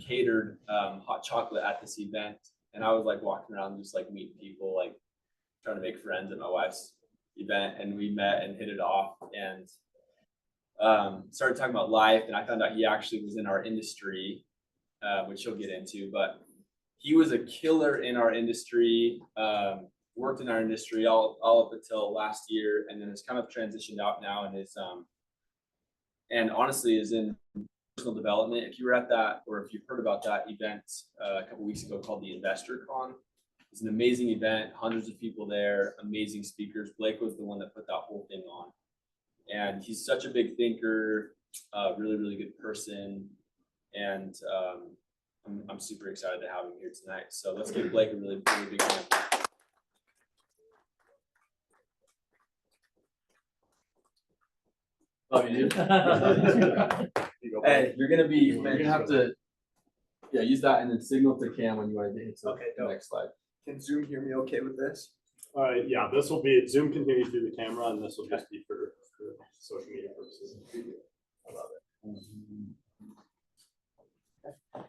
catered hot chocolate at this event, and I was like walking around just like meeting people, like trying to make friends at my wife's event, and we met and hit it off and started talking about life. And I found out he actually was in our industry, which he'll get into, but he was a killer in our industry, worked in our industry all up until last year, and then has kind of transitioned out now and is and honestly is in personal development. If you were at that, or if you've heard about that event a couple weeks ago called the Investor Con, it's an amazing event, hundreds of people there, amazing speakers. Blake was the one that put that whole thing on, and he's such a big thinker, really, really good person, and I'm super excited to have him here tonight. So let's give Blake a really, really big hand. Love you, dude. Hey, you're gonna have to, use that and then signal to Cam when you want to get into the next slide. Can Zoom hear me okay with this? Yeah, this will be, Zoom can hear you through the camera, and this will just be for social media purposes. I love it.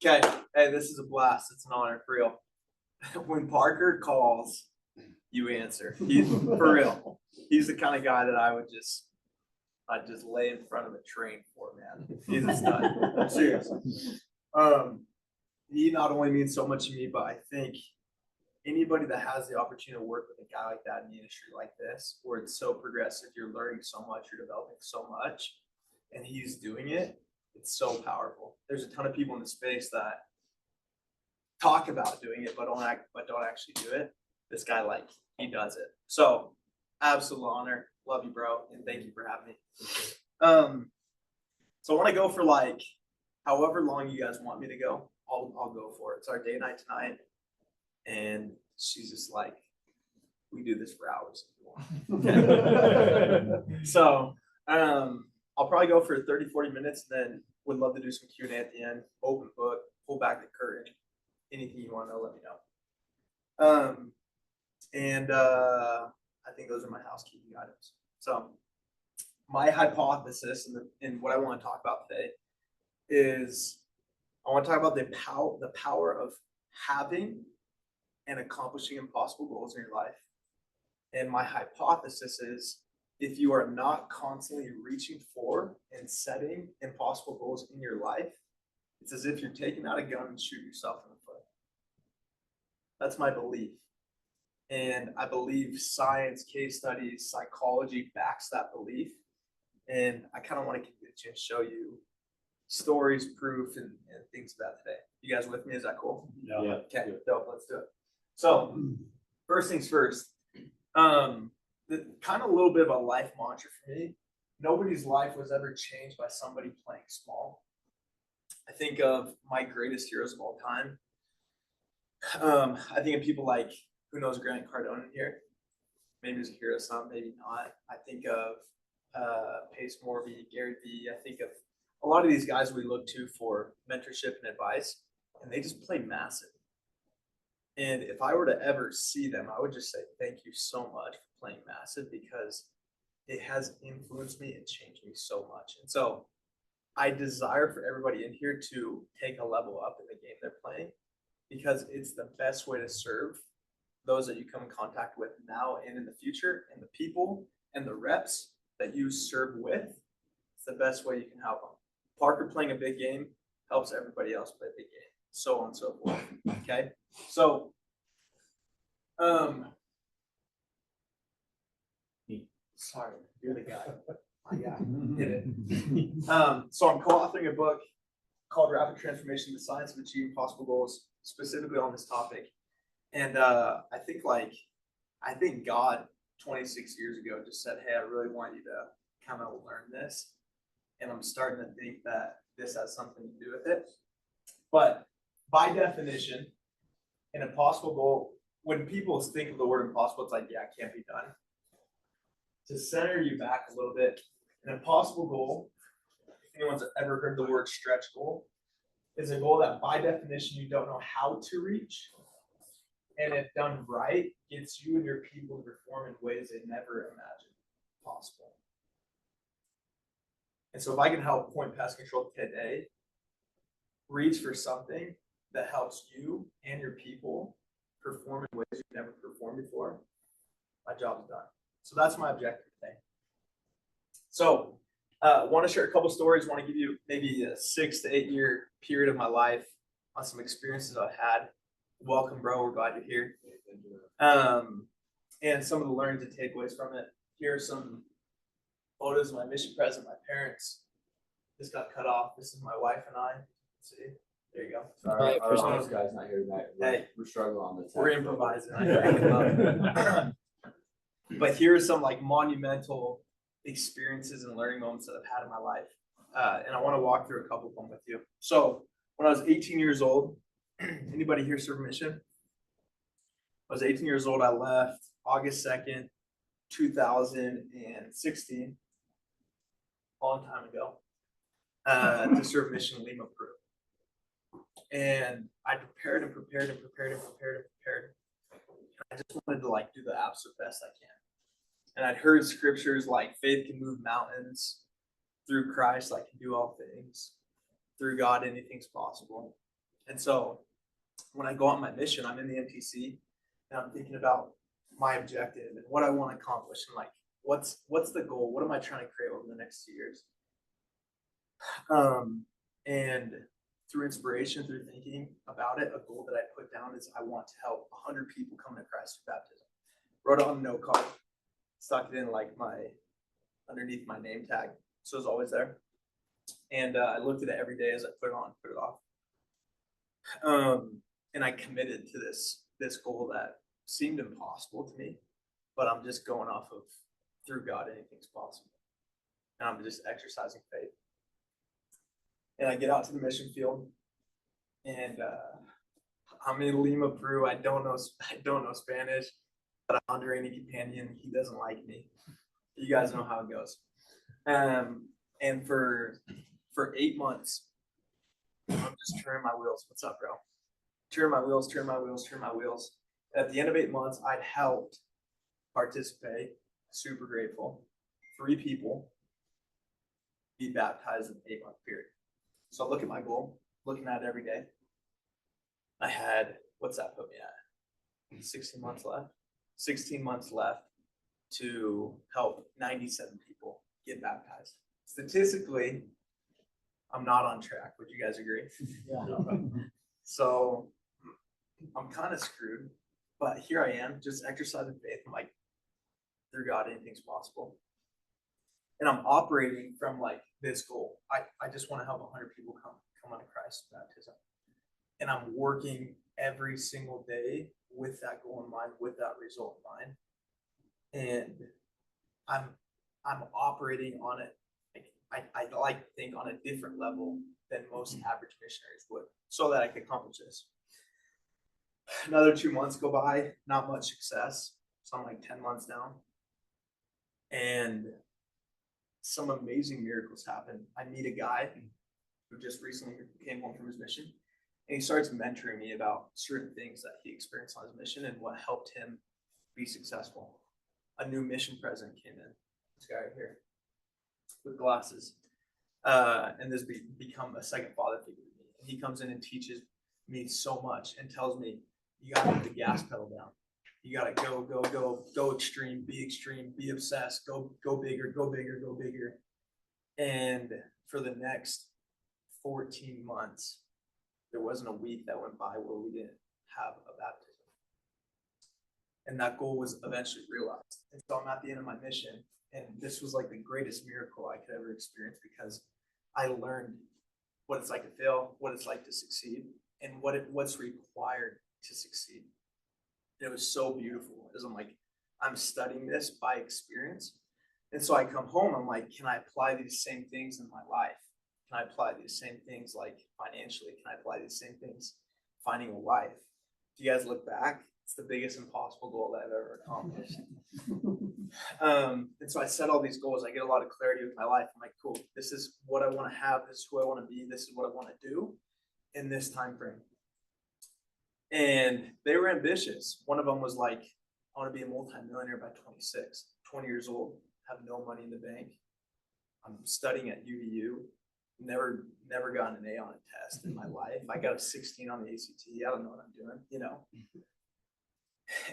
Okay, hey, this is a blast. It's an honor, for real. When Parker calls, you answer. He's for real. He's the kind of guy that I'd just lay in front of a train for, man. He's a stud. I'm serious. He not only means so much to me, but I think anybody that has the opportunity to work with a guy like that in the industry like this, where it's so progressive, you're learning so much, you're developing so much, and he's doing it, it's so powerful. There's a ton of people in the space that talk about doing it, but don't actually do it. This guy, like, he does it. So, absolute honor. Love you, bro, and thank you for having me. So I want to go for like however long you guys want me to go. I'll go for it. It's our day night tonight, and she's just like, we do this for hours if you want. So I'll probably go for 30-40 minutes, and then would love to do some Q&A at the end. Open book, pull back the curtain. Anything you want to know, let me know. I think those are my housekeeping items. So my hypothesis and what I want to talk about today is I want to talk about the power of having and accomplishing impossible goals in your life. And my hypothesis is if you are not constantly reaching for and setting impossible goals in your life, it's as if you're taking out a gun and shooting yourself in the foot. That's my belief. And I believe science, case studies, psychology backs that belief. And I kind of want to give you a chance to show you stories, proof, and things about today. You guys with me? Is that cool? Yeah. Okay, dope. Let's do it. So first things first, the kind of a little bit of a life mantra for me. Nobody's life was ever changed by somebody playing small. I think of my greatest heroes of all time. I think of people like, who knows Grant Cardone here? Maybe he's a hero, some, maybe not. I think of Pace Morby, Gary Vee. I think of a lot of these guys we look to for mentorship and advice, and they just play massive. And if I were to ever see them, I would just say, thank you so much for playing massive, because it has influenced me and changed me so much. And so I desire for everybody in here to take a level up in the game they're playing, because it's the best way to serve those that you come in contact with now and in the future, and the people and the reps that you serve with. It's the best way you can help them. Parker playing a big game helps everybody else play a big game, so on and so forth. Okay, so sorry, you're the guy. My guy, hit it. So I'm co-authoring a book called Rapid Transformation: The Science of Achieving Possible Goals, specifically on this topic. And I think God 26 years ago just said, hey, I really want you to kind of learn this. And I'm starting to think that this has something to do with it. But by definition, an impossible goal, when people think of the word impossible, it's like, yeah, it can't be done. To center you back a little bit, an impossible goal, if anyone's ever heard the word stretch goal, is a goal that by definition you don't know how to reach. And if done right, gets you and your people to perform in ways they never imagined possible. And so if I can help point pest control today, reach for something that helps you and your people perform in ways you've never performed before, my job's done. So that's my objective today. So want to share a couple stories, want to give you maybe a 6 to 8 year period of my life on some experiences I've had. Welcome, bro. We're glad you're here. And some of the learnings and takeaways from it. Here are some photos of my mission president, my parents. This got cut off. This is my wife and I. Let's see, there you go. Sorry, our Personal- office guy's not here tonight. Hey. We're struggling on the. We're improvising. I crank it up. But here are some like monumental experiences and learning moments that I've had in my life. And I want to walk through a couple of them with you. So when I was 18 years old, anybody here serve mission? I was 18 years old. I left August 2nd, 2016, a long time ago, to serve mission in Lima, Peru. And I prepared and prepared and prepared and prepared and prepared. I just wanted to like do the absolute best I can. And I'd heard scriptures like faith can move mountains, through Christ I can do all things, through God anything's possible. And so when I go on my mission, I'm in the MTC and I'm thinking about my objective and what I want to accomplish and like what's the goal? What am I trying to create over the next 2 years? And through inspiration, through thinking about it, a goal that I put down is I want to help 100 people come to Christ through baptism. Wrote it on a note card, stuck it in like underneath my name tag, so it's always there. And I looked at it every day as I put it on, put it off. And I committed to this goal that seemed impossible to me, but I'm just going off of through God anything's possible, and I'm just exercising faith. And I get out to the mission field, and I'm in Lima, Peru. I don't know Spanish, but I'm under any companion. He doesn't like me. You guys know how it goes. And for 8 months, I'm just turning my wheels. What's up, bro? Turn my wheels, turn my wheels, turn my wheels. At the end of 8 months, I'd helped participate. Super grateful. 3 people be baptized in an 8-month period. So look at my goal, looking at it every day. I had, what's that put me at? 16 months left. 16 months left to help 97 people get baptized. Statistically, I'm not on track. Would you guys agree? Yeah. So I'm kind of screwed, but here I am, just exercising faith. I'm like, through God, anything's possible. And I'm operating from like this goal. I just want to help 100 people come unto Christ baptism. And I'm working every single day with that goal in mind, with that result in mind. And I'm operating on it. I like to think on a different level than most average missionaries would, so that I could accomplish this. Another 2 months go by, not much success. So I'm like 10 months down. And some amazing miracles happen. I meet a guy who just recently came home from his mission, and he starts mentoring me about certain things that he experienced on his mission and what helped him be successful. A new mission president came in, this guy right here, with glasses, and this become a second father figure to me. And he comes in and teaches me so much and tells me, you gotta put the gas pedal down. You gotta go extreme, be obsessed, go bigger, go bigger, go bigger. And for the next 14 months, there wasn't a week that went by where we didn't have a baptism. And that goal was eventually realized. And so I'm at the end of my mission, and this was like the greatest miracle I could ever experience, because I learned what it's like to fail, what it's like to succeed, and what's required to succeed. It was so beautiful, as I'm studying this by experience. And so I come home, I'm like, can I apply these same things in my life? Can I apply these same things like financially? Can I apply these same things finding a wife? If you guys look back, it's the biggest impossible goal that I've ever accomplished. And so I set all these goals. I get a lot of clarity with my life. I'm like, cool, this is what I want to have. This is who I want to be. This is what I want to do in this time frame. And they were ambitious. One of them was like, I want to be a multimillionaire by 26, 20 years old, have no money in the bank. I'm studying at UVU, never gotten an A on a test in my life. I got a 16 on the ACT. I don't know what I'm doing, you know.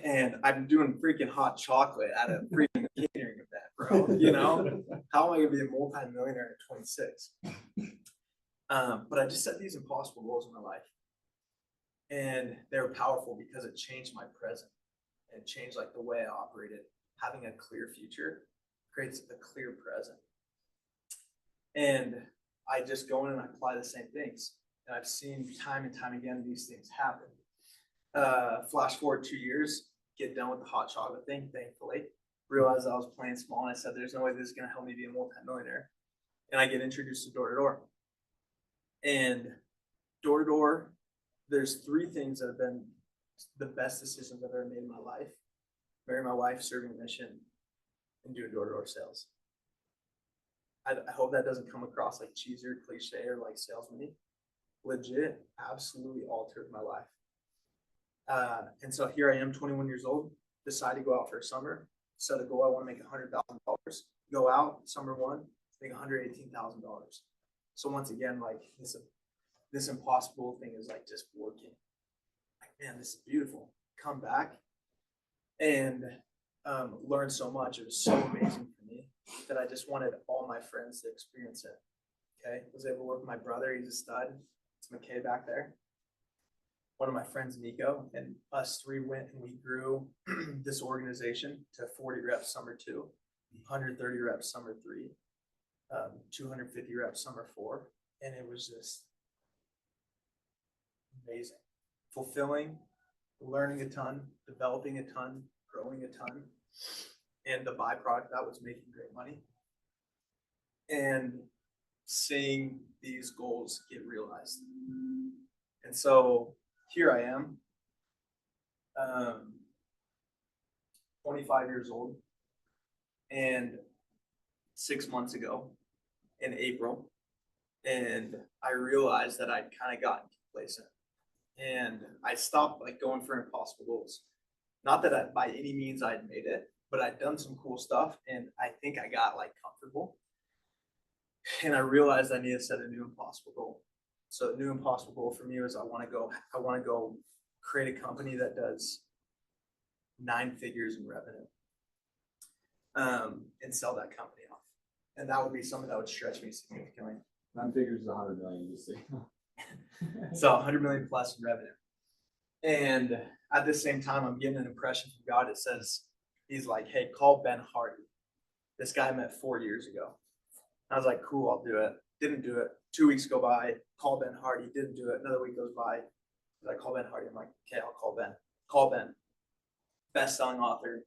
And I'm doing freaking hot chocolate at a freaking catering event, bro. You know, how am I gonna be a multi-millionaire at 26? But I just set these impossible goals in my life, and they're powerful because it changed my present and changed like the way I operated. Having a clear future creates a clear present, and I just go in and I apply the same things, and I've seen time and time again these things happen. Flash forward 2 years, get done with the hot chocolate thing, thankfully. Realized I was playing small, and I said, there's no way this is going to help me be a multi-millionaire. And I get introduced to door to door. And door to door, there's 3 things that have been the best decisions I've ever made in my life: marry my wife, serving a mission, and doing door to door sales. I hope that doesn't come across like cheesy or cliche or like salesman-y. Legit, absolutely altered my life. And so here I am, 21 years old, decide to go out for a summer, set a goal. I want to make $100,000, go out summer 1, make $118,000. So once again, like this impossible thing is like just working. Like, man, this is beautiful. Come back and learn so much. It was so amazing for me that I just wanted all my friends to experience it. Okay, was able to work with my brother. He's a stud. It's McKay back there. One of my friends, Nico, and us 3 went and we grew this organization to 40 reps summer 2, 130 reps summer 3, 250 reps summer 4. And it was just amazing, fulfilling, learning a ton, developing a ton, growing a ton. And the byproduct of that was making great money and seeing these goals get realized. And so here I am, 25 years old, and 6 months ago in April, and I realized that I'd kind of gotten complacent, and I stopped like going for impossible goals. Not that by any means I'd made it, but I'd done some cool stuff, and I think I got like comfortable, and I realized I needed to set a new impossible goal. So the new impossible goal for me was I want to go create a company that does 9 figures in revenue, and sell that company off. And that would be something that would stretch me significantly. 9 figures is 100 million, you see. So 100 million plus in revenue. And at the same time, I'm getting an impression from God. It says, he's like, hey, call Ben Hardy. This guy I met 4 years ago. I was like, cool, I'll do it. Didn't do it. 2 weeks go by, call Ben Hardy, didn't do it. Another week goes by, I call Ben Hardy. I'm like, okay, I'll call Ben. Call Ben. Best-selling author.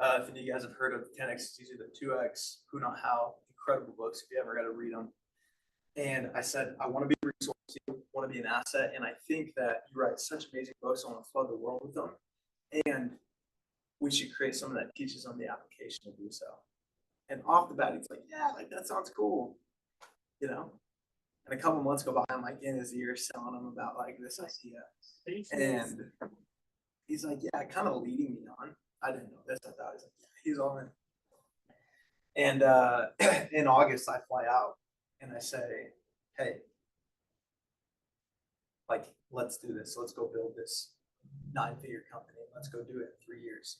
If any of you guys have heard of 10X is easier than 2X, Who Not How, incredible books if you ever got to read them. And I said, I want to be a resource to you, want to be an asset. And I think that you write such amazing books. I want to flood the world with them. And we should create someone that teaches them the application to do so. And off the bat, he's like, yeah, like that sounds cool. You know? And a couple months go by, I'm like in his ear selling him about like this idea. And he's like, yeah, kind of leading me on. I didn't know this. I thought he's like, yeah, he's all in. And in August, I fly out and I say, hey, like, let's do this. Let's go build this 9-figure company. Let's go do it in 3 years.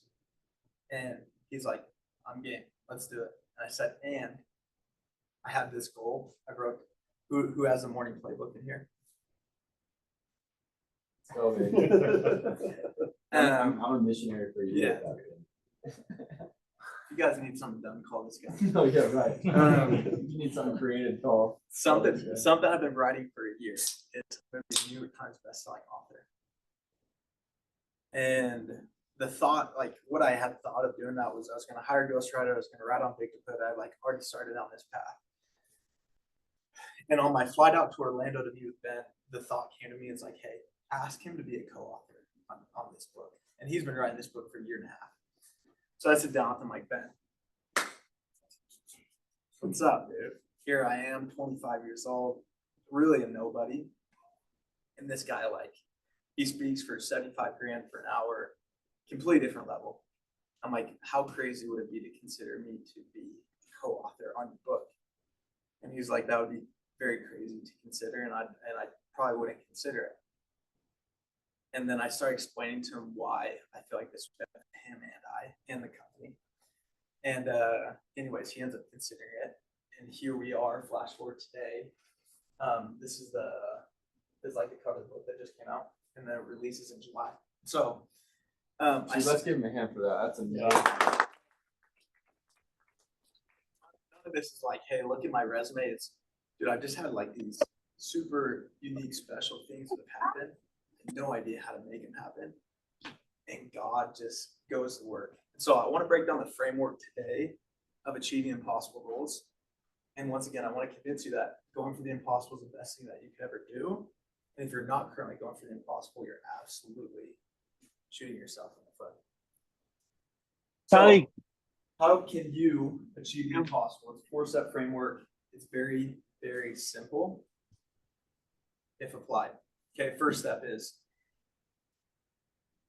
And he's like, I'm game. Let's do it. And I said, and I have this goal. I wrote, who has a morning playbook in here? So big. I'm a missionary for you. Yeah. If you guys need something done, call this guy. Oh yeah, right. You need something creative, call. Something I've been writing for a year. It's a New York Times bestselling author. And the thought, like what I had thought of doing that was I was going to hire a ghostwriter. I was going to write on Big to Put. I like already started on this path. And on my flight out to Orlando to meet with Ben, the thought came to me. It's like, hey, ask him to be a co-author on this book. And he's been writing this book for a year and a half. So I sit down with him like, Ben, what's up, dude? Here I am, 25 years old, really a nobody. And this guy, like, he speaks for 75 grand for an hour, completely different level. I'm like, how crazy would it be to consider me to be co-author on your book? And he's like, that would be very crazy to consider, and I probably wouldn't consider it. And then I started explaining to him why I feel like this would benefit him and I and the company. And anyways, he ends up considering it, and here we are. Flash forward today. This is like the cover of the book that just came out, and then it releases in July. So, Let's give him a hand for that. That's amazing. none of this is like, hey, look at my resume. It's, dude, I've just had like these super unique, special things that have happened. No idea how to make them happen, and God just goes to work. So I want to break down the framework today of achieving impossible goals. And once again, I want to convince you that going for the impossible is the best thing that you could ever do. And if you're not currently going for the impossible, you're absolutely shooting yourself in the foot. So how can you achieve the impossible? It's a 4-step framework. It's very, very simple if applied. Okay, first step is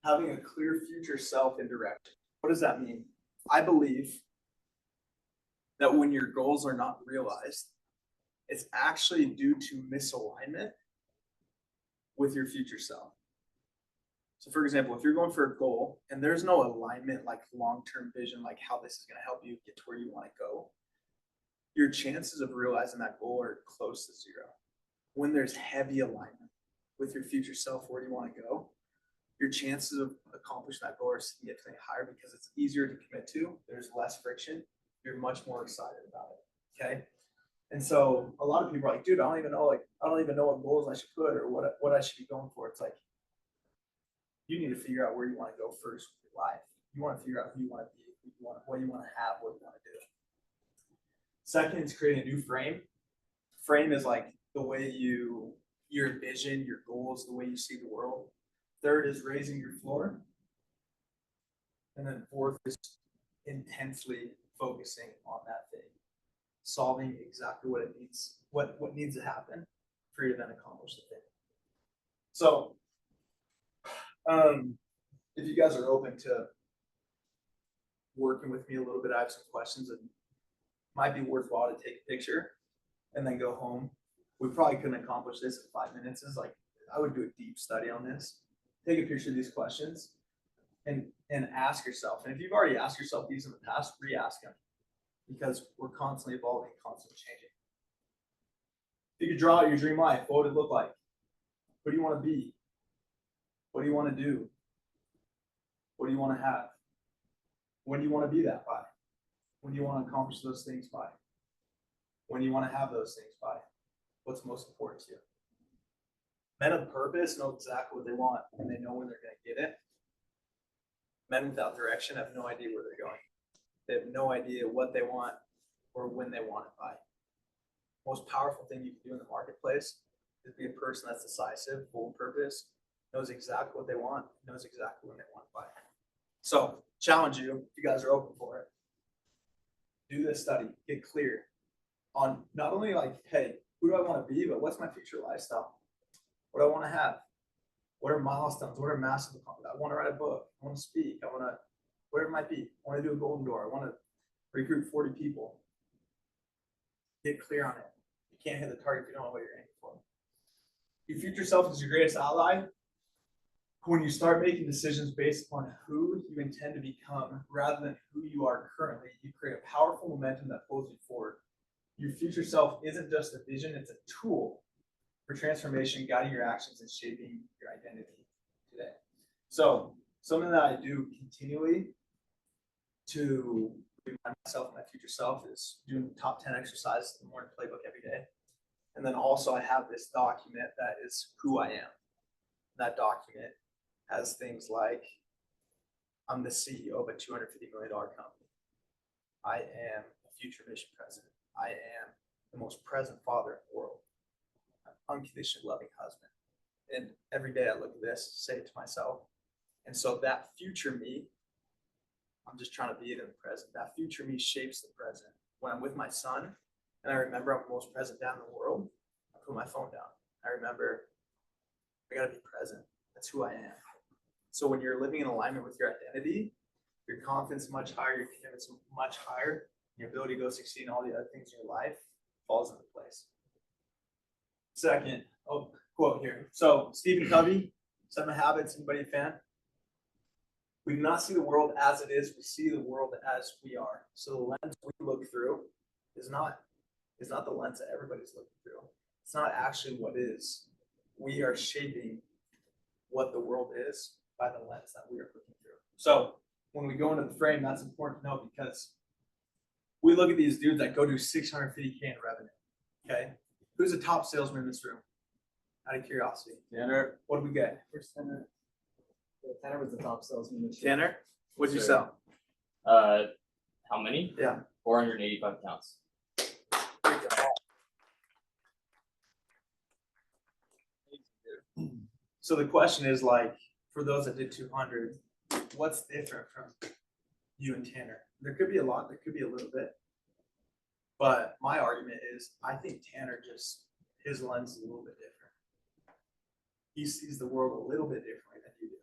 having a clear future self and direction. What does that mean? I believe that when your goals are not realized, it's actually due to misalignment with your future self. So for example, if you're going for a goal and there's no alignment, like long-term vision, like how this is going to help you get to where you want to go, your chances of realizing that goal are close to zero. When there's heavy alignment with your future self, where you want to go, your chances of accomplishing that goal are significantly higher because it's easier to commit to. There's less friction. You're much more excited about it. Okay. And so a lot of people are like, dude, I don't even know what goals I should put or what I should be going for. It's like, you need to figure out where you want to go first with your life. You want to figure out who you want to be, what you want to have, what you want to do. Second is creating a new frame. Frame is like the way your vision, your goals, the way you see the world. Third is raising your floor. And then fourth is intensely focusing on that thing, solving exactly what it needs, what needs to happen for you to then accomplish the thing. So, if you guys are open to working with me a little bit, I have some questions that might be worthwhile to take a picture and then go home. We probably couldn't accomplish this in 5 minutes. It's like, I would do a deep study on this. Take a picture of these questions and ask yourself. And if you've already asked yourself these in the past, re-ask them, because we're constantly evolving, constantly changing. If you could draw out your dream life, what would it look like? Who do you want to be? What do you want to do? What do you want to have? When do you want to be that by? When do you want to accomplish those things by? When do you want to have those things by? What's most important to you? Men of purpose know exactly what they want and they know when they're going to get it. Men without direction have no idea where they're going. They have no idea what they want or when they want it by. Most powerful thing you can do in the marketplace is be a person that's decisive, full of purpose, knows exactly what they want, knows exactly when they want it by. So, challenge you, if you guys are open for it, do this study, get clear on not only like, hey, who do I want to be, but what's my future lifestyle? What do I want to have? What are milestones? What are massive accomplishments? I want to write a book. I want to speak. I want to, whatever it might be. I want to do a golden door. I want to recruit 40 people. Get clear on it. You can't hit the target if you don't know what you're aiming for. Your future self is your greatest ally. When you start making decisions based upon who you intend to become rather than who you are currently, you create a powerful momentum that pulls you forward. Your future self isn't just a vision, it's a tool for transformation, guiding your actions and shaping your identity today. So, something that I do continually to remind myself and my future self is doing the top 10 exercises in the morning playbook every day. And then also I have this document that is who I am. That document has things like, I'm the CEO of a $250 million company. I am a future mission president. I am the most present father in the world. I'm an unconditionally loving husband. And every day I look at this, say it to myself. And so that future me, I'm just trying to be it in the present. That future me shapes the present. When I'm with my son and I remember I'm the most present dad in the world, I put my phone down. I remember I gotta be present. That's who I am. So when you're living in alignment with your identity, your confidence is much higher, your commitment is much higher, your ability to go succeed in all the other things in your life falls into place. second quote here. So Stephen Covey, 7 Habits. Anybody a fan? We do not see the world as it is. We see the world as we are. So the lens we look through is not the lens that everybody's looking through. It's not actually what is. We are shaping what the world is by the lens that we are looking through. So when we go into the frame, that's important to know because we look at these dudes that go do 650K in revenue. Okay, who's the top salesman in this room? Out of curiosity, Tanner, what did we get? Where's Tanner? Yeah, Tanner was the top salesman this year. Tanner, what'd you Sure. sell? How many? Yeah. 485 counts. So the question is like, for those that did 200, what's different from you and Tanner? There could be a lot, there could be a little bit. But my argument is, I think Tanner just, his lens is a little bit different. He sees the world a little bit differently than you do.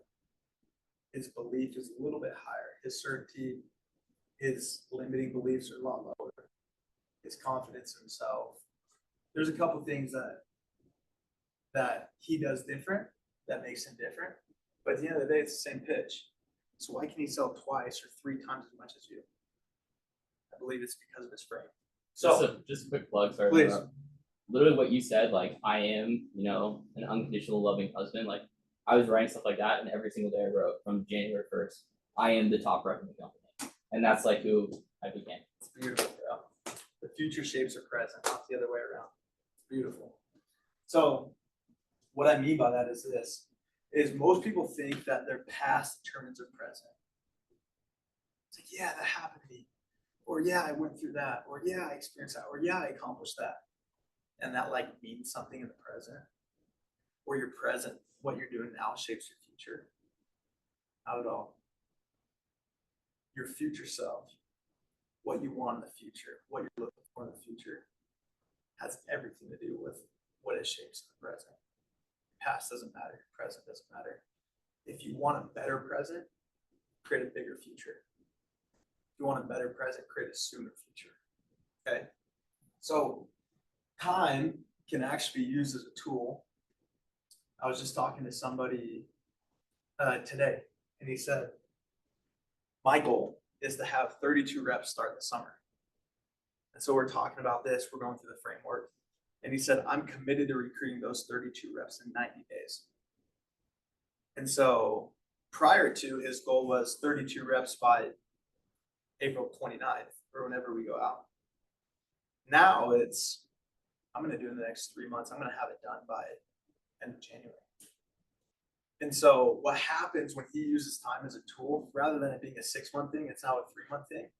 His belief is a little bit higher. His certainty, his limiting beliefs are a lot lower. His confidence in himself. There's a couple things that he does different that makes him different. But at the end of the day, it's the same pitch. So why can he sell twice or 3 times as much as you? I believe it's because of his frame. So Just a quick plug, sorry. please. Literally what you said, like I am, an unconditional loving husband. Like I was writing stuff like that, and every single day I wrote from January 1st, I am the top rep in the company, and that's like who I became. It's beautiful, bro. The future shapes are present, not the other way around. It's beautiful. So what I mean by that is this, is most people think that their past determines their present. It's like, yeah, that happened to me. Or yeah, I went through that. Or yeah, I experienced that. Or yeah, I accomplished that. And that like means something in the present. Or your present, what you're doing now shapes your future. Not at all. Your future self, what you want in the future, what you're looking for in the future, has everything to do with what it shapes in the present. Past doesn't matter, present doesn't matter. If you want a better present, create a bigger future. If you want a better present, create a sooner future. Okay? So time can actually be used as a tool. I was just talking to somebody today, and he said, my goal is to have 32 reps start the summer. And so we're talking about this, we're going through the framework. And he said, I'm committed to recruiting those 32 reps in 90 days. And so prior to, his goal was 32 reps by April 29th or whenever we go out. Now it's, I'm going to do it in the next 3 months. I'm going to have it done by end of January. And so what happens when he uses time as a tool, rather than it being a 6-month thing, it's now a 3-month thing.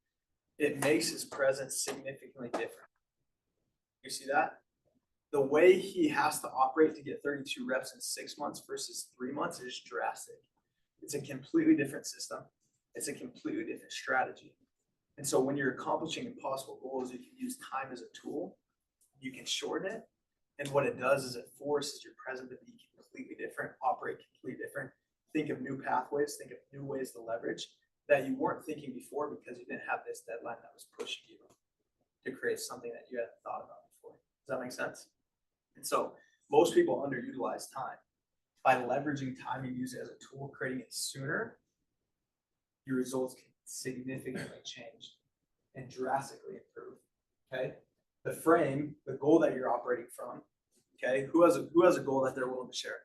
It makes his presence significantly different. You see that? The way he has to operate to get 32 reps in 6 months versus 3 months is drastic. It's a completely different system. It's a completely different strategy. And so when you're accomplishing impossible goals, you can use time as a tool. You can shorten it. And what it does is it forces your present to be completely different, operate completely different. Think of new pathways, think of new ways to leverage that you weren't thinking before because you didn't have this deadline that was pushing you to create something that you hadn't thought about before. Does that make sense? And so most people underutilize time. By leveraging time and use it as a tool, creating it sooner, your results can significantly change and drastically improve. Okay. The frame, the goal that you're operating from, okay, who has a goal that they're willing to share?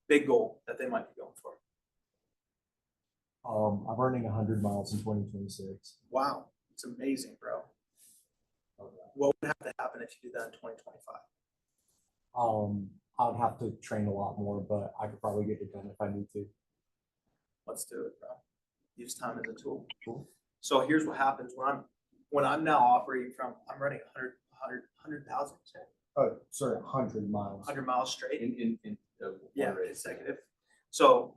Big goal that they might be going for. I'm running 100 miles in 2026. Wow, it's amazing, bro. What would have to happen if you did that in 2025? I'd have to train a lot more, but I could probably get it done if I need to. Let's do it, bro. Use time as a tool. Cool. So here's what happens when I'm now operating from, I'm running 100,000, Oh, sorry, 100 miles. 100 miles straight. in Yeah, consecutive. So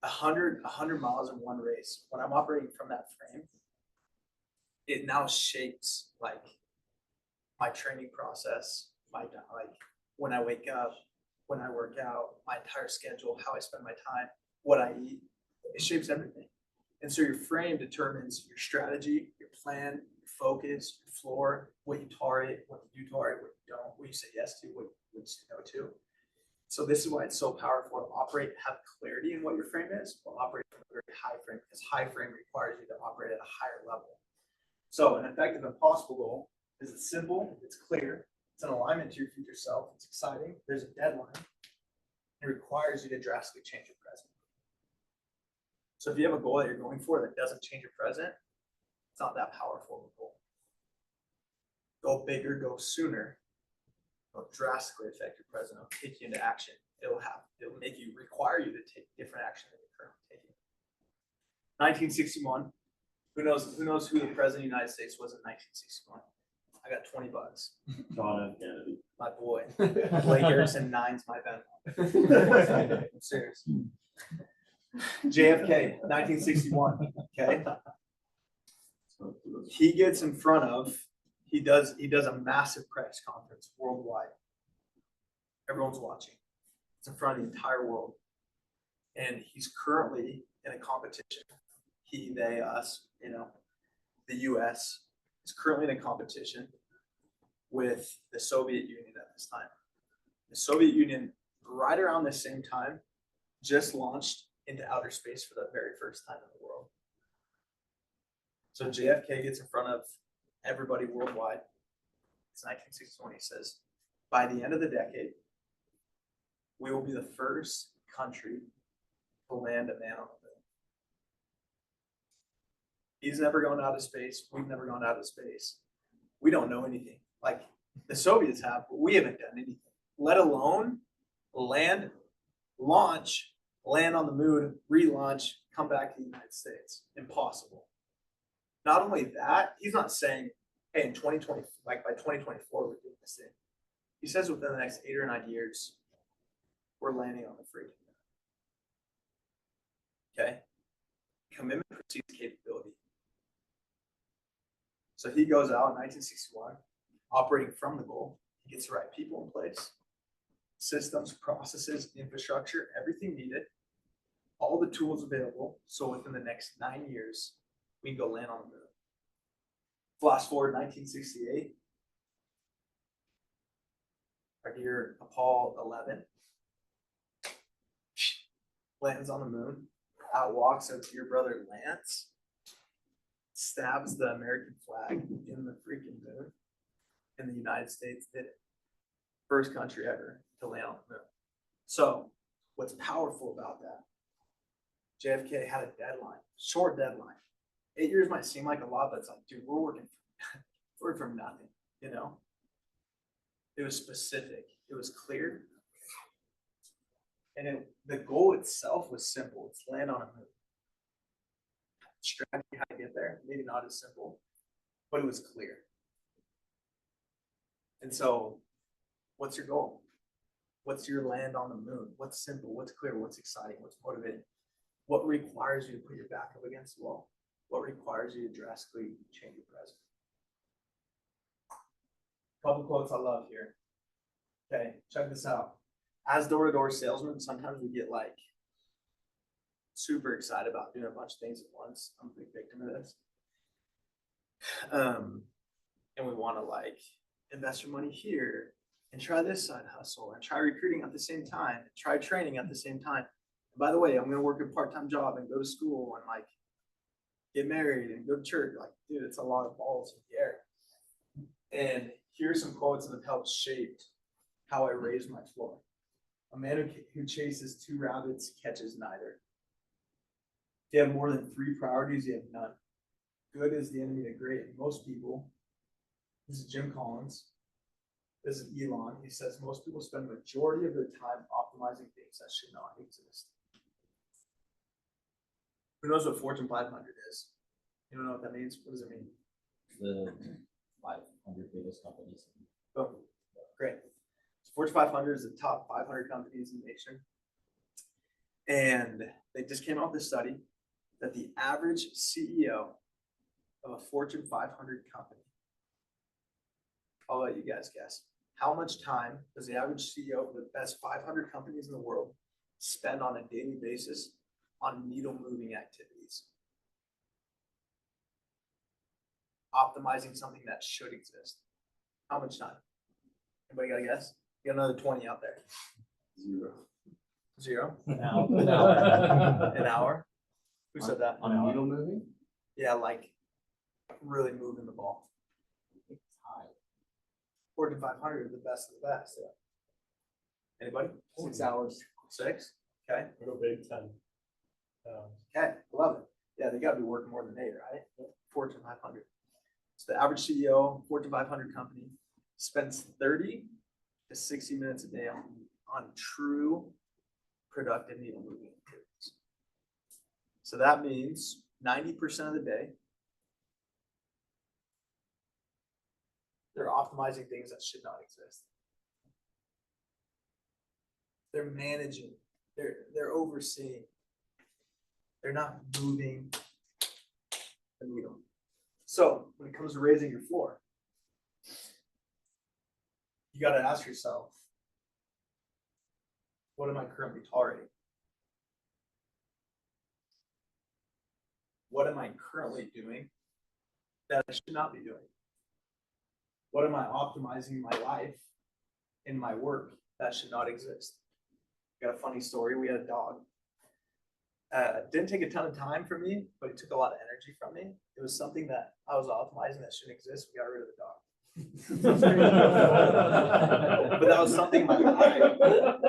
100 miles in one race. When I'm operating from that frame, it now shapes like my training process, like when I wake up, when I work out, my entire schedule, how I spend my time, what I eat. It shapes everything. And so your frame determines your strategy, your plan, focus, your floor, what you target, what you do target, what you don't, what you say yes to, what you say no to. So this is why it's so powerful to operate, have clarity in what your frame is, while operating from a very high frame, because high frame requires you to operate at a higher level. So an effective impossible goal is it's simple, it's clear, it's an alignment to your future self, it's exciting, there's a deadline, it requires you to drastically change your present. So if you have a goal that you're going for that doesn't change your present, it's not that powerful of a goal. Go bigger, go sooner. It'll drastically affect your present. It'll take you into action. It'll make you require you to take different action than you're currently taking. 1961. Who knows who the president of the United States was in 1961? I got $20. John F. Kennedy. My boy. Blake Erickson nines my Venmo. I'm serious. JFK, 1961. Okay. He gets in front of, he does a massive press conference worldwide. Everyone's watching. It's in front of the entire world. And he's currently in a competition. He, they, us, the US is currently in a competition with the Soviet Union at this time. The Soviet Union, right around the same time, just launched into outer space for the very first time in the world. So JFK gets in front of everybody worldwide. It's 1961. He says, by the end of the decade, we will be the first country to land a man on the moon. He's never gone out of space. We've never gone out of space. We don't know anything. Like the Soviets have, but we haven't done anything, let alone land, launch, land on the moon, relaunch, come back to the United States. Impossible. Not only that, he's not saying, hey, in 2020, like by 2024, we're doing this thing. He says within the next 8 or 9 years, we're landing on the freaking moon. Okay? Commitment precedes capability. So he goes out in 1961, operating from the goal. He gets the right people in place, systems, processes, infrastructure, everything needed, all the tools available. So within the next 9 years, we can go land on the moon. Flash forward 1968. Our dear Apollo 11 lands on the moon. Out walks our dear brother Lance, stabs the American flag in the freaking moon, and the United States did it. First country ever to land on the moon. So, what's powerful about that? JFK had a deadline, short deadline. 8 years might seem like a lot, but it's like, dude, we're working from nothing, It was specific, it was clear. And the goal itself was simple. It's land on a moon. Strategy how to get there, maybe not as simple, but it was clear. And so, what's your goal? What's your land on the moon? What's simple? What's clear? What's exciting? What's motivating? What requires you to put your back up against the wall? What requires you to drastically change your present? Couple quotes I love here. Okay, check this out. As door-to-door salesmen, sometimes we get like super excited about doing a bunch of things at once. I'm a big victim of this. And we want to like invest your money here and try this side hustle and try recruiting at the same time, and try training at the same time. And by the way, I'm going to work a part-time job and go to school and like get married and go to church. Like, dude, it's a lot of balls in the air. And here's some quotes that have helped shape how I raise my floor. A man who chases 2 rabbits catches neither. If you have more than 3 priorities, you have none. Good is the enemy of great. And most people, this is Jim Collins, this is Elon. He says most people spend the majority of their time optimizing things that should not exist. Who knows what Fortune 500 is? You don't know what that means? What does it mean? The 500 biggest companies. Oh, great. Fortune 500 is the top 500 companies in the nation. And they just came out with a study that the average CEO of a Fortune 500 company, I'll let you guys guess, how much time does the average CEO of the best 500 companies in the world spend on a daily basis on needle moving activities? optimizing something that should exist? How much time? Anybody got a guess? You got another 20 out there. 0. 0? An An hour? Who said that? On a needle moving? Yeah, like really moving the ball. It's high. 4 to 500 are the best of the best. Anybody? 6 hours. 6? Okay. Go big 10. Okay, love it. Yeah, they gotta be working more than 8, right? 4 to 500. So the average CEO, 4 to 500 company, spends 30 to 60 minutes a day on true productive needle moving activities. So that means 90% of the day, they're optimizing things that should not exist. They're managing, they're overseeing. They're not moving the needle. So when it comes to raising your floor, you got to ask yourself, what am I currently tolerating? What am I currently doing that I should not be doing? What am I optimizing in my life, in my work that should not exist? Got a funny story. We had a dog. Didn't take a ton of time for me, but it took a lot of energy from me. It was something that I was optimizing that shouldn't exist. We got rid of the dog. But that was something in my life.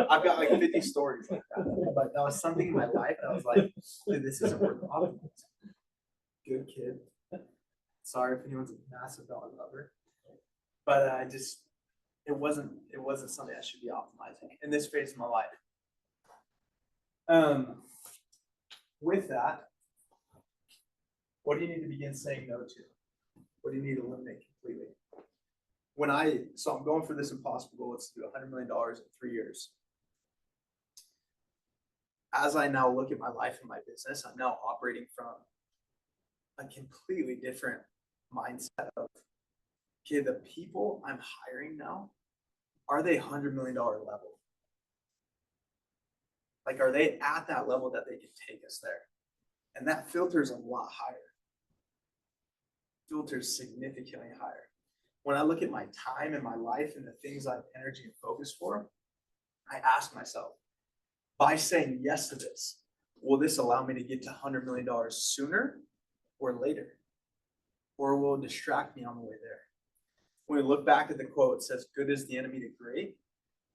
I've got like 50 stories like that. But that was something in my life that I was like, dude, this isn't worth optimizing. Good kid. Sorry if anyone's a massive dog lover. But it wasn't something I should be optimizing in this phase of my life. With that, what do you need to begin saying no to? What do you need to eliminate completely? So I'm going for this impossible goal. It's to do $100 million in 3 years. As I now look at my life and my business, I'm now operating from a completely different mindset of, okay, the people I'm hiring now, are they $100 million level? Like, are they at that level that they can take us there? And that filter is a lot higher. Filters significantly higher. When I look at my time and my life and the things I have energy and focus for, I ask myself, by saying yes to this, will this allow me to get to $100 million sooner or later? Or will it distract me on the way there? When we look back at the quote, it says, good is the enemy to great.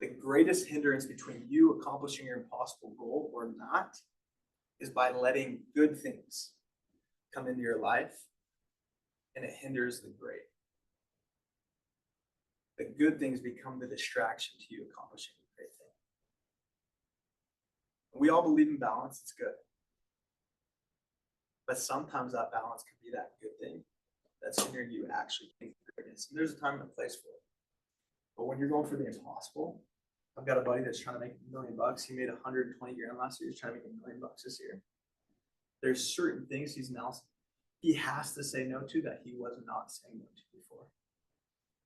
The greatest hindrance between you accomplishing your impossible goal or not is by letting good things come into your life, and it hinders the great. The good things become the distraction to you accomplishing the great thing. We all believe in balance, it's good. But sometimes that balance can be that good thing that's hindering you actually getting greatness. And there's a time and a place for it. But when you're going for the impossible, I've got a buddy that's trying to make $1 million. He made 120 grand last year. He's trying to make $1 million this year. There's certain things he has to say no to that he was not saying no to before.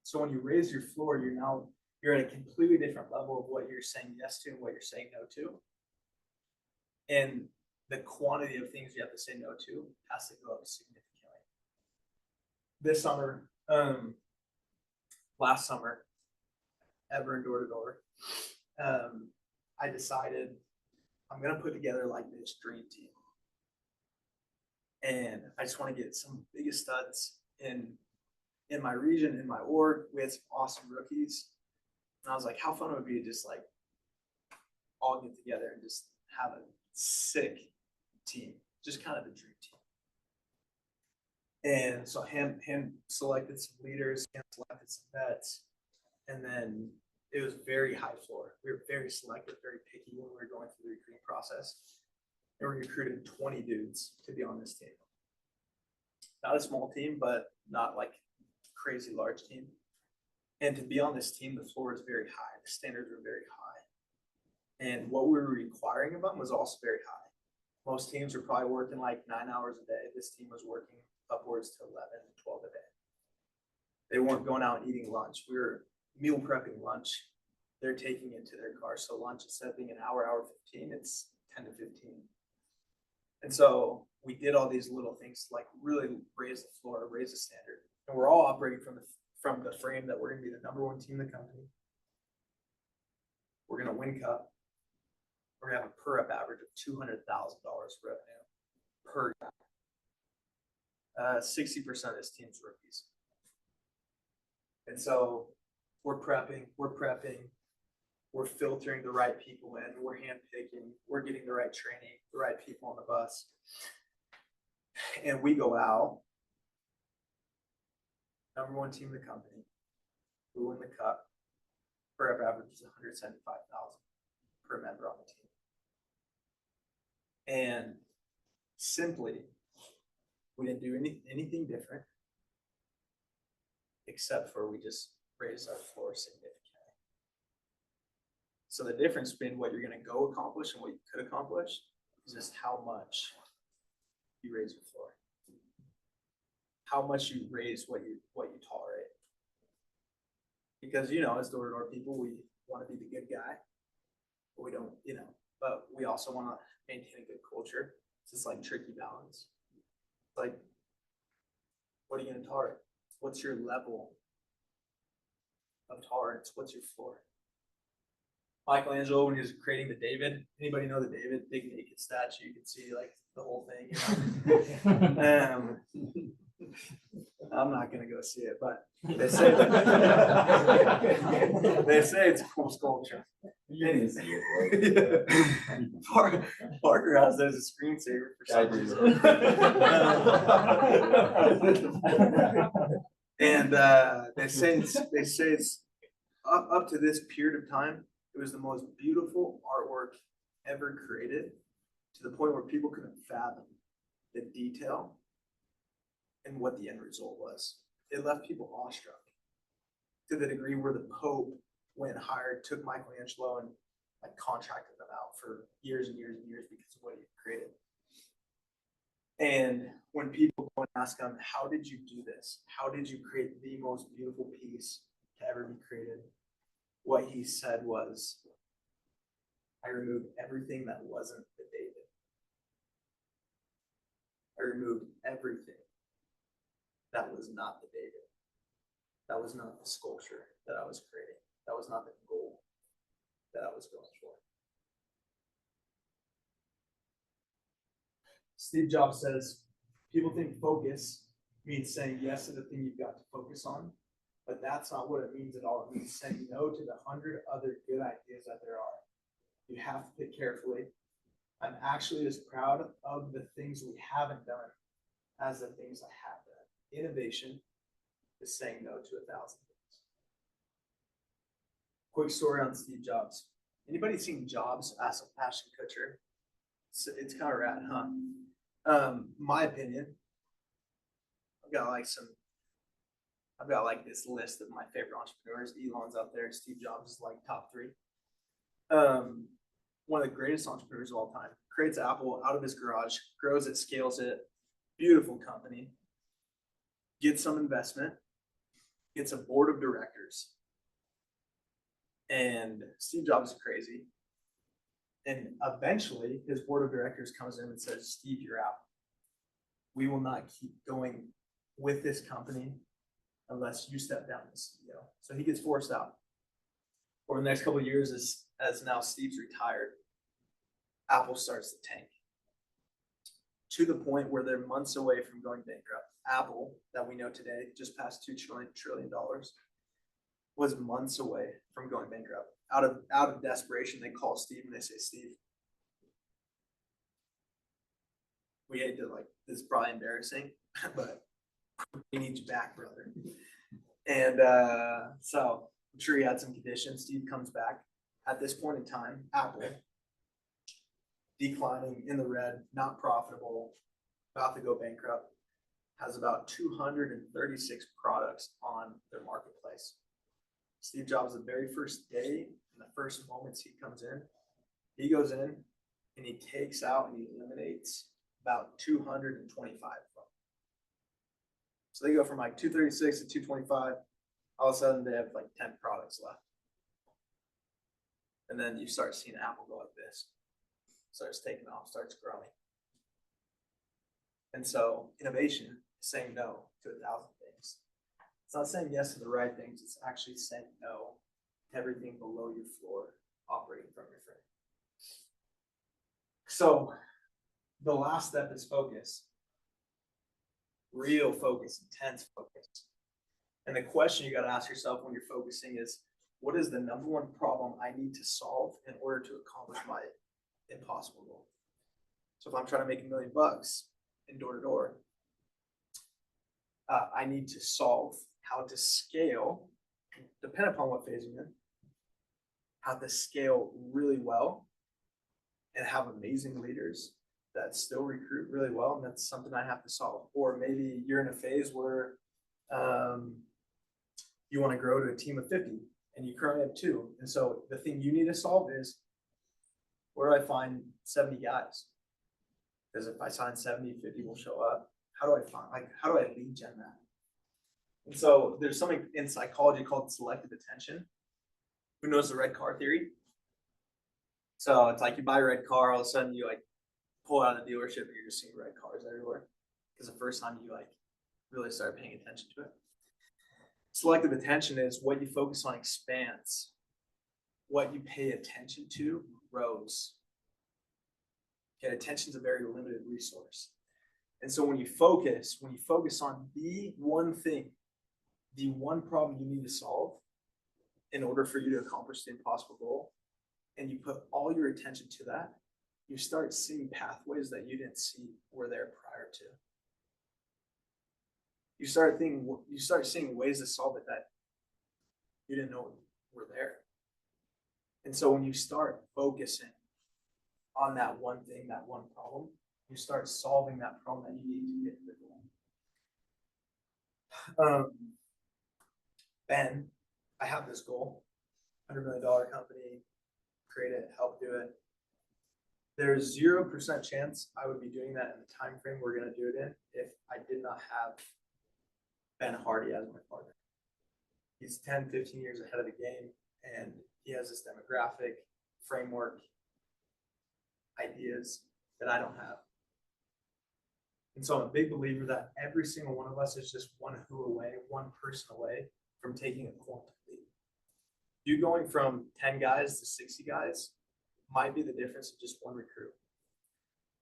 So when you raise your floor, you're at a completely different level of what you're saying yes to and what you're saying no to. And the quantity of things you have to say no to has to go up significantly. This summer, last summer, ever in door to door, I decided I'm gonna put together like this dream team, and I just want to get some biggest studs in my region, in my org. We had some awesome rookies, and I was like, how fun would it be to just like all get together and just have a sick team, just kind of a dream team. And so hand selected some leaders, hand selected some vets, and then it was very high floor. We were very selective, very picky when we were going through the recruiting process. And we recruited 20 dudes to be on this team. Not a small team, but not like crazy large team. And to be on this team, the floor is very high. The standards were very high. And what we were requiring of them was also very high. Most teams were probably working like 9 hours a day. This team was working upwards to 11, 12 a day. They weren't going out and eating lunch. We were meal prepping lunch. They're taking it to their car. So lunch, instead of being an hour 15, it's 10 to 15. And so we did all these little things to like really raise the floor, raise the standard. And we're all operating from the frame that we're gonna be the number one team in the company. We're gonna win cup. We're gonna have a per rep average of $200,000 revenue per guy. 60% of this team's rookies. And so we're prepping, we're filtering the right people in, we're handpicking, we're getting the right training, the right people on the bus. And we go out, number one team in the company, we win the cup. Per rep average is 175,000 per member on the team. And simply, we didn't do anything different, except for we just raised our floor significantly. So the difference between what you're gonna go accomplish and what you could accomplish is just how much you raise your floor. How much you raise what you tolerate. Because, you know, as door-to-door people, we want to be the good guy. But we don't, you know, but we also want to maintain a good culture. It's just like tricky balance. Like, what are you going to tolerate? What's your level of tolerance? What's your floor? Michelangelo, when he was creating the David, anybody know the David big naked statue? You can see like the whole thing. You know? I'm not gonna go see it, but they say they say it's a cool sculpture. Parker has that as a screensaver for some reason. And they say it's up to this period of time, it was the most beautiful artwork ever created, to the point where people couldn't fathom the detail and what the end result was. It left people awestruck to the degree where the Pope went and took Michelangelo and like contracted them out for years and years and years because of what he created. And when people go and ask him, how did you do this? How did you create the most beautiful piece to ever be created? What he said was, I removed everything that wasn't the David. I removed everything that was not the David. That was not the sculpture that I was creating. That was not the goal that I was going for. Steve Jobs says, people think focus means saying yes to the thing you've got to focus on, but that's not what it means at all. It means saying no to the 100 other good ideas that there are. You have to pick carefully. I'm actually as proud of the things we haven't done as the things I have done. Innovation is saying no to 1,000 things. Quick story on Steve Jobs. Anybody seen Jobs as a Ashton Kutcher? It's kind of rad, huh? My opinion, I've got like this list of my favorite entrepreneurs. Elon's up there. Steve Jobs is like top 3. One of the greatest entrepreneurs of all time. Creates Apple out of his garage, grows it, scales it. Beautiful company. Gets some investment. Gets a board of directors. And Steve Jobs is crazy. And eventually his board of directors comes in and says, Steve, you're out. We will not keep going with this company unless you step down as CEO. So he gets forced out. Over the next couple of years, as now Steve's retired, Apple starts to tank. To the point where they're months away from going bankrupt. Apple, that we know today, just passed $2 trillion, was months away from going bankrupt. Out of desperation, they call Steve and they say, Steve, we hate to this is probably embarrassing, but we need you back, brother. And so I'm sure he had some conditions. Steve comes back. At this point in time, Apple, declining in the red, not profitable, about to go bankrupt, has about 236 products on their marketplace. Steve Jobs, the very first day, in the first moments he comes in, he goes in and he takes out and he eliminates about 225 of them. So they go from like 236 to 225. All of a sudden they have like 10 products left. And then you start seeing Apple go like this. Starts taking off, starts growing. And so innovation is saying no to 1,000 things. It's not saying yes to the right things, it's actually saying no to everything below your floor operating from your frame. So the last step is focus. Real focus, intense focus. And the question you got to ask yourself when you're focusing is, what is the number one problem I need to solve in order to accomplish my impossible goal? So if I'm trying to make $1 million in door to door, I need to solve how to scale, depending upon what phase you're in, how to scale really well and have amazing leaders that still recruit really well. And that's something I have to solve. Or maybe you're in a phase where you want to grow to a team of 50 and you currently have 2. And so the thing you need to solve is, where do I find 70 guys? Because if I sign 70, 50 will show up. How do I lead gen that? And so there's something in psychology called selective attention. Who knows the red car theory? So it's like you buy a red car, all of a sudden you like pull out of the dealership and you're just seeing red cars everywhere. Because the first time you like really start paying attention to it. Selective attention is what you focus on expands. What you pay attention to grows. Okay, attention is a very limited resource. And so when you focus on the one thing, the one problem you need to solve in order for you to accomplish the impossible goal, and you put all your attention to that, you start seeing pathways that you didn't see were there prior to. You start seeing ways to solve it that you didn't know were there. And so when you start focusing on that one thing, that one problem, you start solving that problem that you need to get to the goal. Ben, I have this goal, $100 million company, create it, help do it. There's 0% chance I would be doing that in the time frame we're going to do it in if I did not have Ben Hardy as my partner. He's 10, 15 years ahead of the game, and he has this demographic, framework, ideas that I don't have. And so I'm a big believer that every single one of us is just one who away, one person away from taking a quantum leap. You going from 10 guys to 60 guys might be the difference of just one recruit.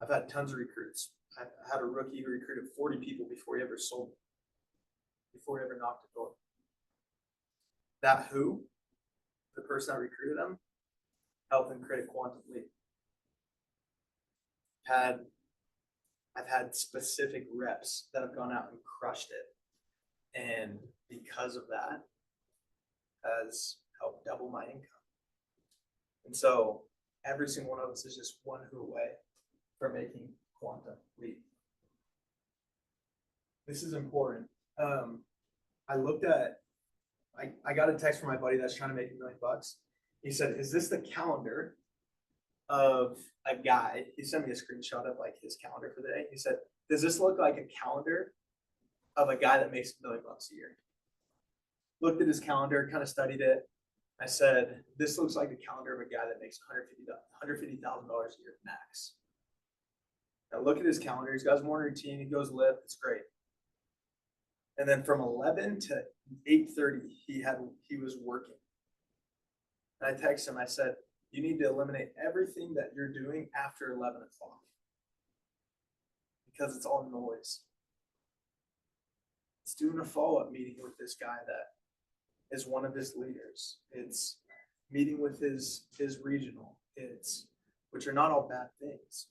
I've had tons of recruits. I had a rookie who recruited 40 people before he ever sold, before he ever knocked the door. That who, the person that recruited them, helped them create a quantum leap. I've had specific reps that have gone out and crushed it. And because of that, has helped double my income. And so every single one of us is just one who away from making quantum leap. This is important. I got a text from my buddy that's trying to make $1 million. He said, "Is this the calendar of a guy?" He sent me a screenshot of like his calendar for the day. He said, "Does this look like a calendar of a guy that makes $1 million a year?" Looked at his calendar, kind of studied it. I said, "This looks like the calendar of a guy that makes $150,000 a year max." Now look at his calendar. He's got his morning routine. He goes lift. It's great. And then from 11 to 8:30, he was working. And I texted him. I said, "You need to eliminate everything that you're doing after 11 o'clock because it's all noise." It's doing a follow-up meeting with this guy that is one of his leaders. It's meeting with his regional. Which are not all bad things,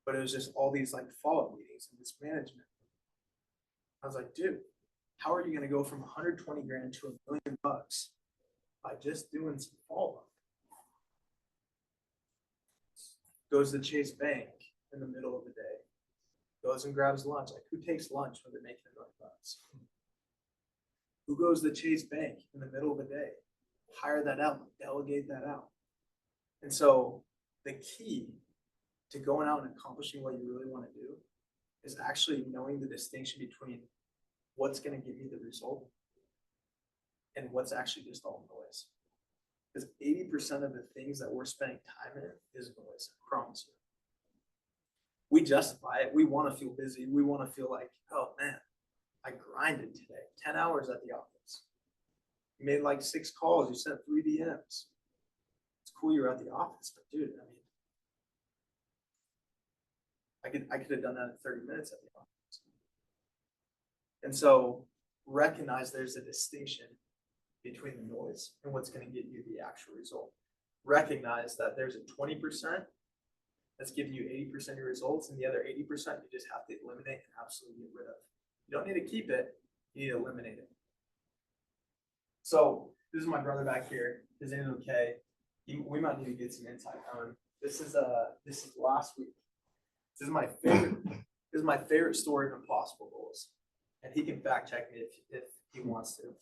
but it was just all these like follow-up meetings and this management. I was like, dude, how are you going to go from 120 grand to $1 million by just doing some follow-up? Goes to Chase Bank in the middle of the day. Goes and grabs lunch. Like, who takes lunch when they're making $1 million? Who goes to Chase Bank in the middle of the day? Hire that out, delegate that out. And so the key to going out and accomplishing what you really want to do is actually knowing the distinction between what's going to give you the result and what's actually just all noise. Because 80% of the things that we're spending time in is noise, I promise you. We justify it. We want to feel busy. We want to feel like, oh man, I grinded today, 10 hours at the office. You made like 6 calls, you sent 3 DMs. It's cool you're at the office, but dude, I mean, I could have done that in 30 minutes at the office. And so recognize there's a distinction between the noise and what's going to get you the actual result. Recognize that there's a 20% that's giving you 80% of your results, and the other 80% you just have to eliminate and absolutely get rid of. You don't need to keep it, you need to eliminate it. So this is my brother back here. His name is okay. We might need to get some insight on him. This is last week. This is my favorite story of Impossible Goals. And he can fact check me if he wants to.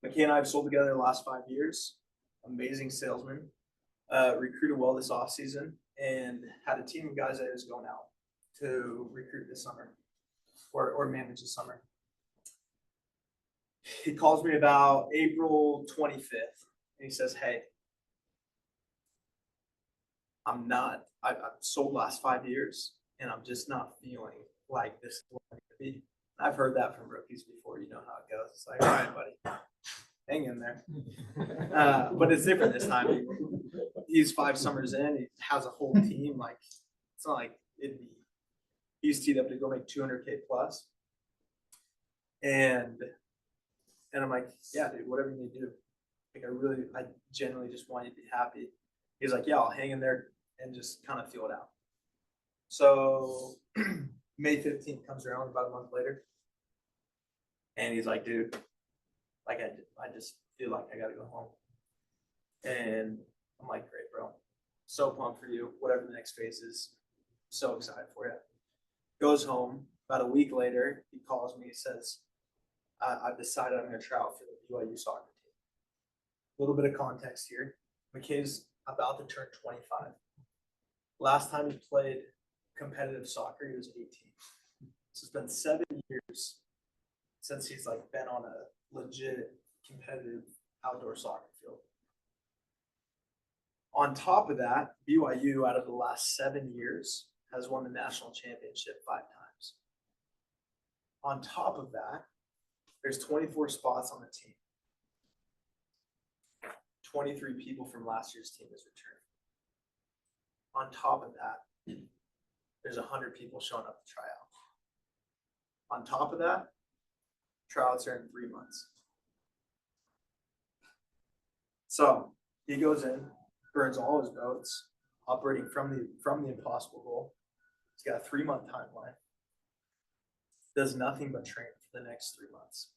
McKay and I have sold together the last 5 years. Amazing salesman. Recruited well this offseason and had a team of guys that is going out to recruit this summer or manage this summer. He calls me about April 25th and he says, hey, I've sold last 5 years and I'm just not feeling like this is what I'm going to be. I've heard that from rookies before. You know how it goes. It's like, all right, buddy, hang in there. But it's different this time. He's 5 summers in. He has a whole team. Like, it's not like it'd be. He's teed up to go make $200K plus. And I'm like, yeah, dude, whatever you need to do. Like, I genuinely just want you to be happy. He's like, yeah, I'll hang in there and just kind of feel it out. So May 15th comes around about a month later. And he's like, dude, like I just feel like I got to go home. And I'm like, great, bro. So pumped for you. Whatever the next phase is. So excited for you. Goes home. About a week later, he calls me. He says, I've decided I'm going to try out for the BYU soccer team. A little bit of context here. McKay's about to turn 25. Last time he played competitive soccer, he was 18. So it's been 7 years since he's like been on a legit competitive outdoor soccer field. On top of that, BYU out of the last 7 years has won the national championship 5 times. On top of that, there's 24 spots on the team. 23 people from last year's team has returned. On top of that, there's 100 people showing up to try out. On top of that, tryouts are in 3 months. So he goes in, burns all his boats, operating from the impossible goal. He's got a 3-month timeline. Does nothing but train for the next 3 months.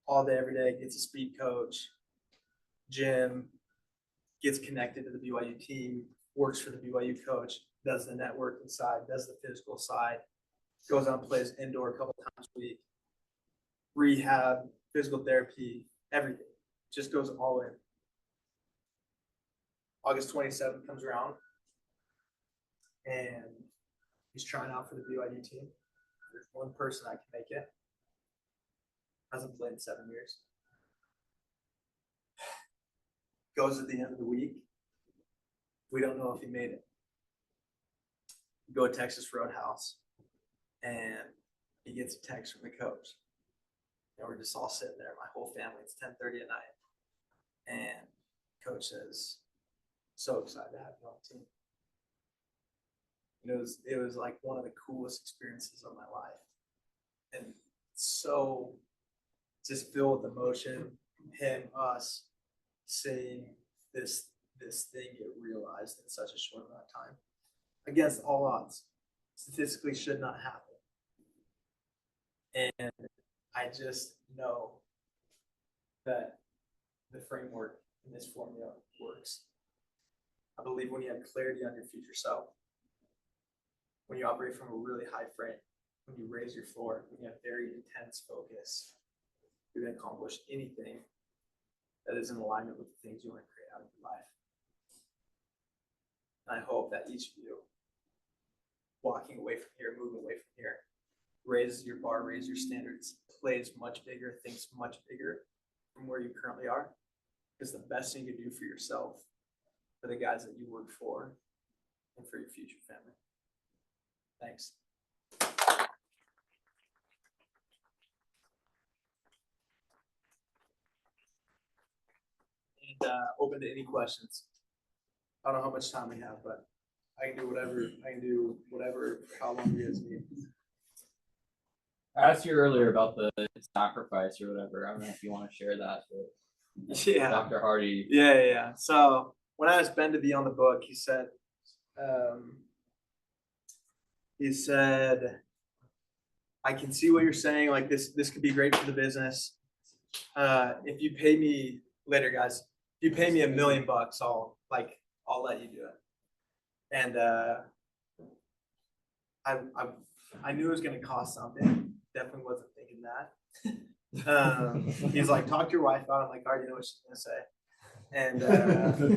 All day, every day, gets a speed coach, gym, gets connected to the BYU team, works for the BYU coach, does the networking side, does the physical side, goes out and plays indoor a couple times a week, rehab, physical therapy, everything. Just goes all in. August 27th comes around and he's trying out for the BYU team. There's one person I can make it. Hasn't played in 7 years. Goes at the end of the week. We don't know if he made it. We go to Texas Roadhouse and he gets a text from the coach. And we're just all sitting there, my whole family. It's 10:30 at night. And coach says, so excited to have you on the team. And it was like one of the coolest experiences of my life. And so just filled with emotion, him, us, seeing this thing get realized in such a short amount of time. Against all odds. Statistically should not happen. And I just know that the framework in this formula works. I believe when you have clarity on your future self, when you operate from a really high frame, when you raise your floor, when you have very intense focus, you're going to accomplish anything that is in alignment with the things you want to create out of your life. And I hope that each of you, walking away from here, moving away from here, raises your bar, raises your standards, plays much bigger, thinks much bigger from where you currently are. Because the best thing you can do for yourself, for the guys that you work for, and for your future family. Thanks. open to any questions. I don't know how much time we have, but I can do whatever, how long you guys need. I asked you earlier about the sacrifice or whatever. I don't know if you want to share that with Yeah. Dr. Hardy. Yeah. So when I asked Ben to be on the book, he said, I can see what you're saying. Like this could be great for the business. If you pay me later, guys, if you pay me $1 million, I'll let you do it. And I knew it was going to cost something. Definitely wasn't thinking that. He's like, talk to your wife about it. I'm like, I already know what she's going to say. And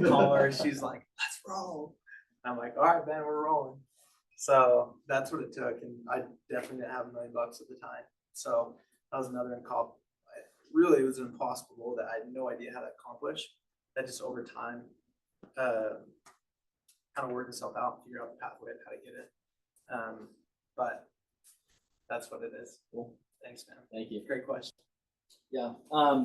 call her. She's like, let's roll. I'm like, all right, Ben, we're rolling. So that's what it took. And I definitely didn't have $1 million at the time. So that was another call. Really, it was an impossible goal that I had no idea how to accomplish. That just over time kind of worked itself out, figure out the pathway of how to get it. But that's what it is. Cool. Thanks, man. Thank you. Great question. Yeah. I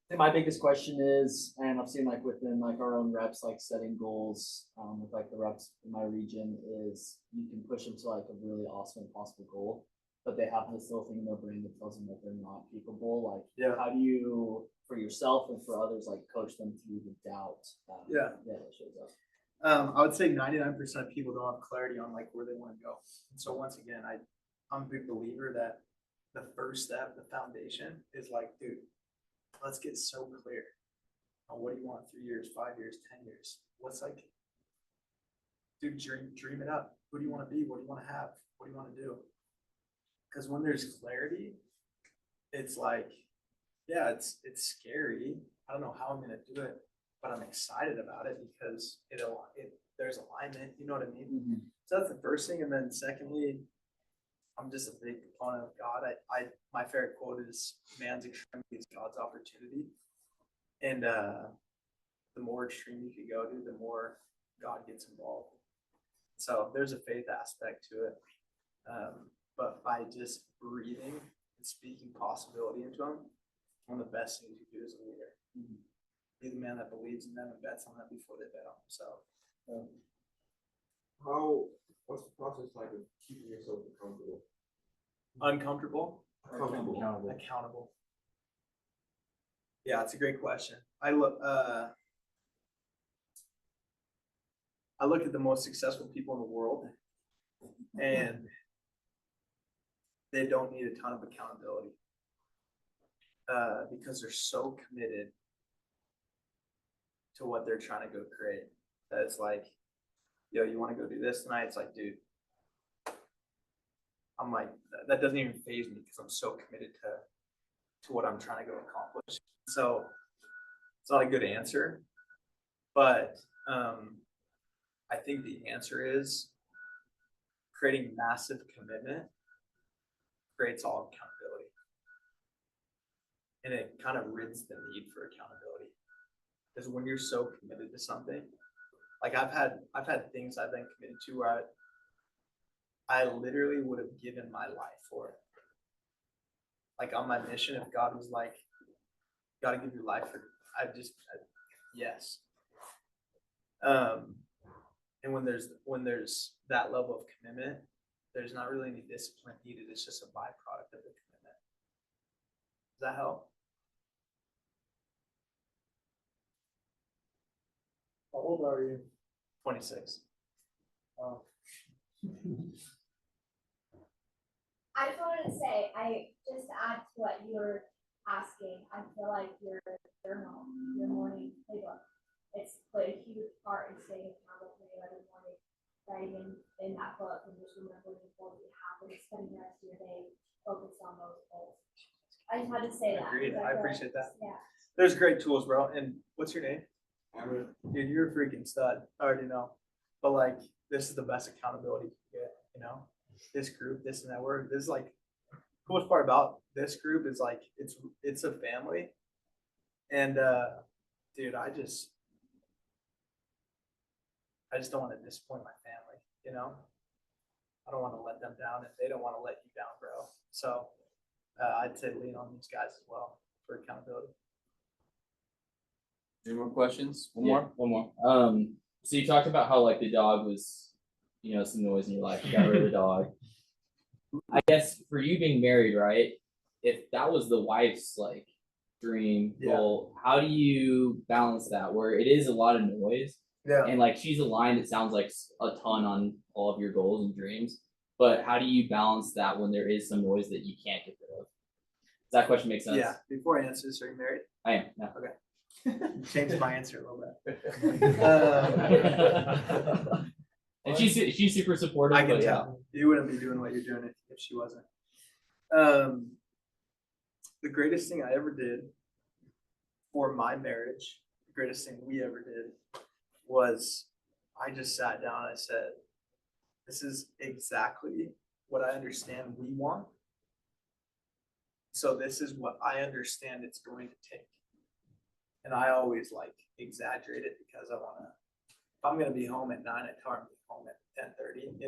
think my biggest question is, and I've seen like within like our own reps, like setting goals with like the reps in my region is you can push them to like a really awesome impossible goal, but they have this little thing in their brain that tells them that they're not capable. Like, Yeah. how do you, for yourself and for others, like coach them through the doubt? Yeah. That shows up. I would say 99% of people don't have clarity on like where they want to go. And so once again, I'm a big believer that the first step, the foundation is like, dude, let's get so clear on what do you want 3 years, 5 years, 10 years. What's like, dude, dream it up. Who do you want to be? What do you want to have? What do you want to do? Because when there's clarity, it's like, yeah, it's scary. I don't know how I'm gonna do it, but I'm excited about it because there's alignment. You know what I mean? Mm-hmm. So that's the first thing, and then secondly, I'm just a big proponent of God. My favorite quote is, "Man's extremity is God's opportunity," and the more extreme you can go to, the more God gets involved. So there's a faith aspect to it, but by just breathing and speaking possibility into them, one of the best things you do as a leader. Mm-hmm. Be the man that believes in them and bets on them before they bet on themselves. What's the process like of keeping yourself accountable? Uncomfortable? Accountable. Yeah, it's a great question. I look at the most successful people in the world, and they don't need a ton of accountability because they're so committed to what they're trying to go create. That it's like, yo, you want to go do this tonight? It's like, dude, I'm like, that doesn't even faze me because I'm so committed to what I'm trying to go accomplish. So it's not a good answer, but I think the answer is creating massive commitment creates all accountability. And it kind of rids the need for accountability. Because when you're so committed to something, like I've had things I've been committed to where I literally would have given my life for it. Like on my mission, if God was like, you gotta give your life for it, yes. And when there's that level of commitment, there's not really any discipline needed. It's just a byproduct of the commitment. Does that help? How old are you? 26. I just wanted to say, just to add to what you were asking, I feel like your journal, your morning playbook, it's played a huge part in staying accountable for you every morning, writing in that book and just remembering the goals you have and spending the rest of your day focused on those goals. I just had to say that. Agreed. I appreciate that. Yeah. There's great tools, bro. And what's your name? Dude, you're a freaking stud. I already know. But like, this is the best accountability you can get, you know? This group, this network, this is like, coolest part about this group is like, it's a family. And dude, I just don't want to disappoint my family, you know? I don't want to let them down and they don't want to let you down, bro. So I'd say lean on these guys as well for accountability. Any more questions? One Yeah, more? one more. So you talked about how like the dog was, some noise in your life. You got rid of the dog. I guess for you being married, right? If that was the wife's like dream goal, how do you balance that where it is a lot of noise Yeah. and like she's aligned, it sounds like a ton on all of your goals and dreams, but how do you balance that when there is some noise that you can't get rid of? Does that question make sense? Yeah. Before I answer this, are you married? I am. Yeah. Changed my answer a little bit. And she's super supportive. I can but yeah. tell. You wouldn't be doing what you're doing if she wasn't. The greatest thing I ever did for my marriage, the greatest thing we ever did was I just sat down and I said, this is exactly what I understand we want. So this is what I understand it's going to take. And I always like exaggerate it because I want to, if I'm going to be home at 9, I tell her I'm home at 10:30,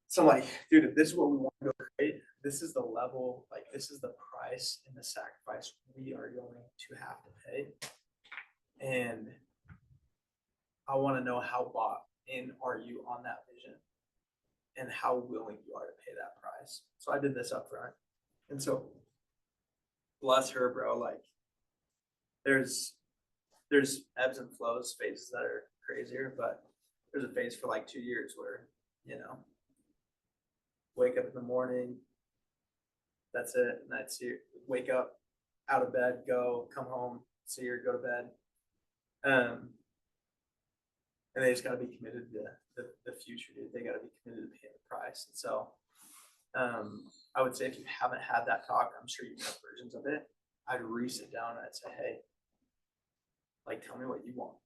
So I'm like, dude, if this is what we want to go create, this is the level, like this is the price and the sacrifice we are going to have to pay. And I want to know how bought in are you on that vision and how willing you are to pay that price. So I did this up front. And so bless her, bro, like there's ebbs and flows, phases that are crazier, but there's a phase for like 2 years where, wake up in the morning, that's it, and that's you. Wake up, out of bed, go, come home, see her, go to bed. And they just gotta be committed to the future, dude. They gotta be committed to paying the price. And so I would say if you haven't had that talk, I'm sure you have versions of it. I'd re-sit down and I'd say, hey, like, tell me what you want.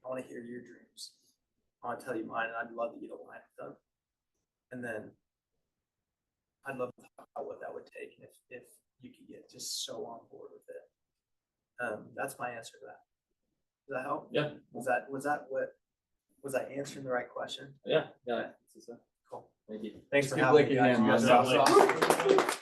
I want to hear your dreams. I want to tell you mine, and I'd love to get aligned with them. And then I'd love to talk about what that would take if you could get just so on board with it. That's my answer to that. Does that help? Yeah. Was I answering the right question? Yeah. Okay. Cool. Thank you. Thanks for Good having licking me, guys. hand, You guys man. are awesome.